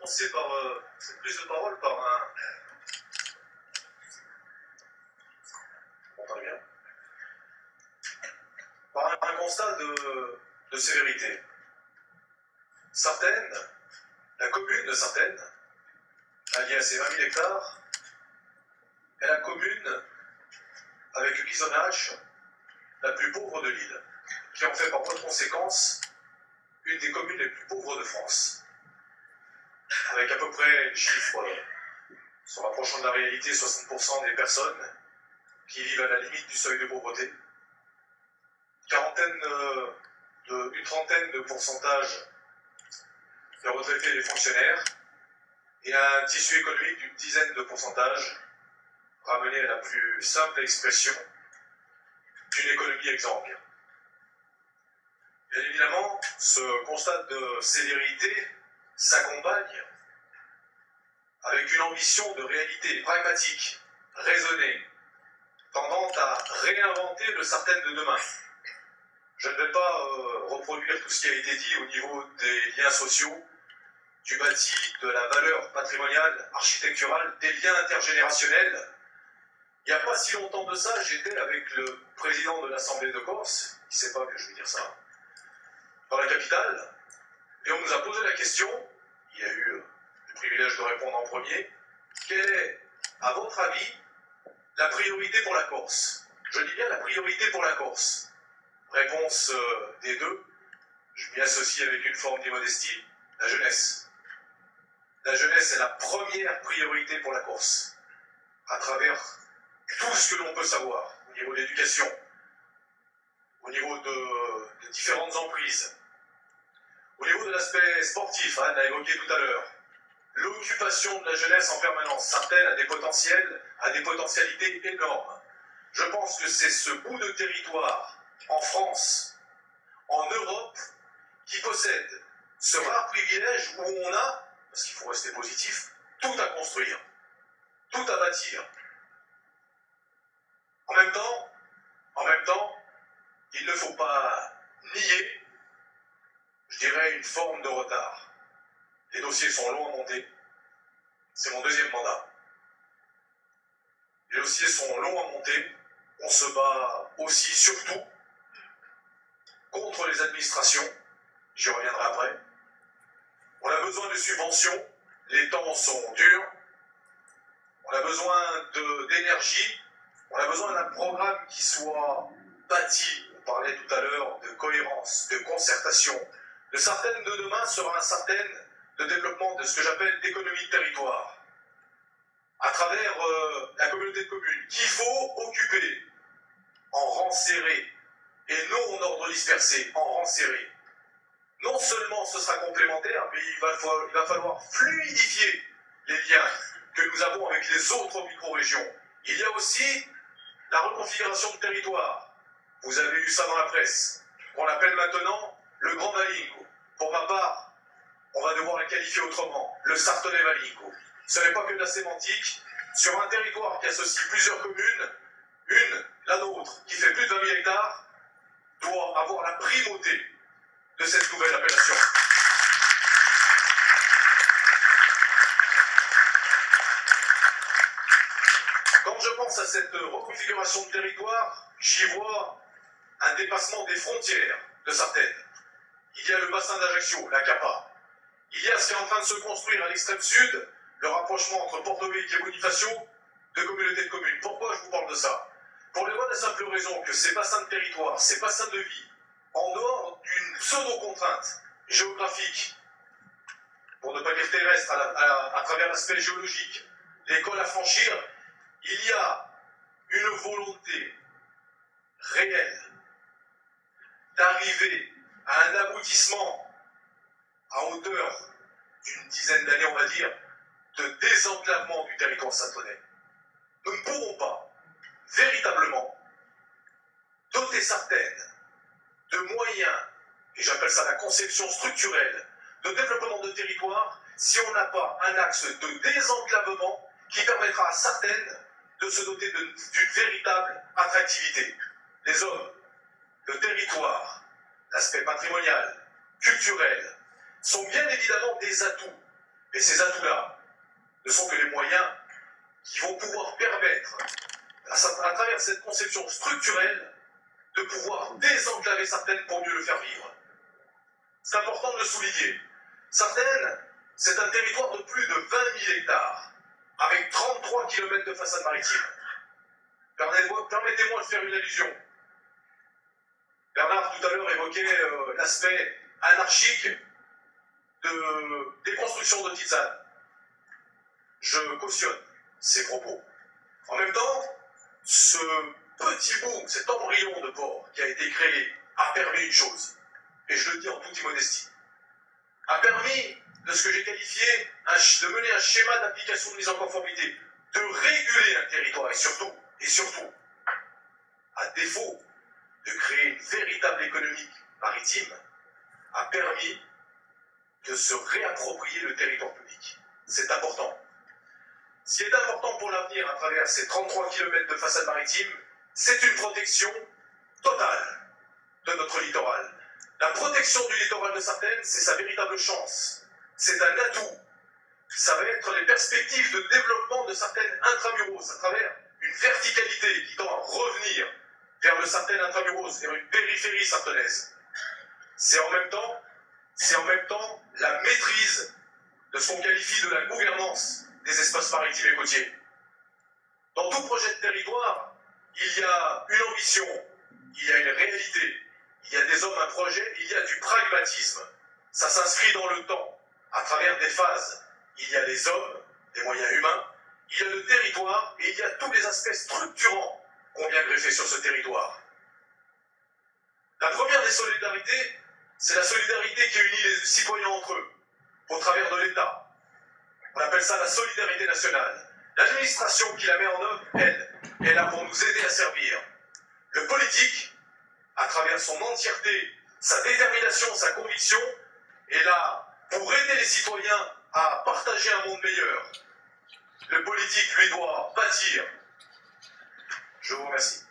commencer par cette prise de parole par un... Vous m'entendez bien? Par un constat de sévérité. Sartène, la commune de Sartène, alliée à ses 20 000 hectares, est la commune avec le grisonnage la plus pauvre de l'île, qui en fait par voie de conséquence une des communes les plus pauvres de France. Avec à peu près, les chiffres se rapprochant de la réalité, 60% des personnes qui vivent à la limite du seuil de pauvreté, une trentaine de pourcentages de retraités et des fonctionnaires, et un tissu économique d'une dizaine de pourcentages, ramené à la plus simple expression d'une économie exsangue. Bien évidemment, ce constat de sévérité s'accompagne avec une ambition de réalité pragmatique, raisonnée, tendant à réinventer le Sartène de demain. Je ne vais pas reproduire tout ce qui a été dit au niveau des liens sociaux, du bâti, de la valeur patrimoniale, architecturale, des liens intergénérationnels. Il n'y a pas si longtemps de ça, j'étais avec le président de l'Assemblée de Corse, il ne sait pas que je vais dire ça, dans la capitale, et on nous a posé la question, il a eu le privilège de répondre en premier, quelle est, à votre avis, la priorité pour la Corse? Je dis bien la priorité pour la Corse. Réponse des deux, je m'y associe avec une forme d'immodestie, la jeunesse. La jeunesse est la première priorité pour la Corse, à travers tout ce que l'on peut savoir, au niveau de l'éducation, au niveau de différentes emprises, au niveau de l'aspect sportif, Anne l'a évoqué tout à l'heure, l'occupation de la jeunesse en permanence. Sartène a des potentialités énormes. Je pense que c'est ce bout de territoire en France, en Europe, qui possède ce rare privilège où on a, parce qu'il faut rester positif, tout à construire, tout à bâtir. En même temps, il ne faut pas nier, je dirais, une forme de retard. Les dossiers sont longs à monter. C'est mon deuxième mandat. Les dossiers sont longs à monter. On se bat aussi, surtout, contre les administrations. J'y reviendrai après. On a besoin de subventions. Les temps sont durs. On a besoin d'énergie. On a besoin d'un programme qui soit bâti. On parlait tout à l'heure de cohérence, de concertation. Le Sartène de demain sera un Sartène de développement de ce que j'appelle d'économie de territoire, à travers la communauté de communes, qu'il faut occuper en rang serré, et non en ordre dispersé, en rang serré. Non seulement ce sera complémentaire, mais il va falloir fluidifier les liens que nous avons avec les autres micro-régions. Il y a aussi la reconfiguration de territoire. Vous avez eu ça dans la presse, qu'on appelle maintenant le Grand Valingo. Pour ma part, on va devoir la qualifier autrement, le Sartonnais Valingo. Ce n'est pas que de la sémantique. Sur un territoire qui associe plusieurs communes, la nôtre, qui fait plus de 20 000 hectares, doit avoir la primauté de cette nouvelle appellation. Quand je pense à cette reconfiguration de territoire, j'y vois un dépassement des frontières de Sartène. Il y a le bassin d'Ajaccio, la Capa. Il y a ce qui est en train de se construire à l'extrême sud, le rapprochement entre Porto-Vecchio et Bonifacio, de communautés de communes. Pourquoi je vous parle de ça? Pour la simple raison que ces bassins de territoire, ces bassins de vie, en dehors d'une pseudo-contrainte géographique, pour ne pas dire terrestre, à travers l'aspect géologique, l'école à franchir, il y a une volonté réelle d'arriver à un aboutissement à hauteur d'une dizaine d'années, on va dire, de désenclavement du territoire sartonnais. Nous ne pourrons pas véritablement doter Sartène de moyens, et j'appelle ça la conception structurelle, de développement de territoire, si on n'a pas un axe de désenclavement qui permettra à Sartène de se doter d'une véritable attractivité. Les hommes, le territoire, l'aspect patrimonial, culturel, sont bien évidemment des atouts. Et ces atouts-là ne sont que les moyens qui vont pouvoir permettre, à travers cette conception structurelle, de pouvoir désenclaver Sartène pour mieux le faire vivre. C'est important de le souligner. Sartène, c'est un territoire de plus de 20 000 hectares, avec 33 km de façade maritime. Permettez-moi de faire une allusion. Bernard, tout à l'heure, évoquait l'aspect anarchique des constructions de tisanes. Je cautionne ces propos. En même temps, ce petit bout, cet embryon de port qui a été créé, a permis une chose, et je le dis en toute immodestie, a permis de ce que j'ai qualifié de mener un schéma d'application de mise en conformité, de réguler un territoire, et surtout, à défaut de créer une véritable économie maritime, a permis de se réapproprier le territoire public. C'est important. Ce qui est important pour l'avenir à travers ces 33 km de façade maritime, c'est une protection totale de notre littoral. La protection du littoral de Sartène, c'est sa véritable chance. C'est un atout. Ça va être les perspectives de développement de Sartène intramuros à travers une verticalité qui tend à revenir vers le Sartène intramuros, vers une périphérie sartenaise. C'est en même temps la maîtrise de ce qu'on qualifie de la gouvernance des espaces maritimes et côtiers. Dans tout projet de territoire, il y a une ambition, il y a une réalité, il y a des hommes, un projet, il y a du pragmatisme. Ça s'inscrit dans le temps, à travers des phases. Il y a les hommes, les moyens humains, il y a le territoire et il y a tous les aspects structurants qu'on vient greffer sur ce territoire. La première des solidarités, c'est la solidarité qui unit les citoyens entre eux, au travers de l'État. On appelle ça la solidarité nationale. L'administration qui la met en œuvre, elle, est là pour nous aider à servir. Le politique, à travers son entièreté, sa détermination, sa conviction, est là pour aider les citoyens à partager un monde meilleur. Le politique, lui, doit bâtir. Je vous remercie.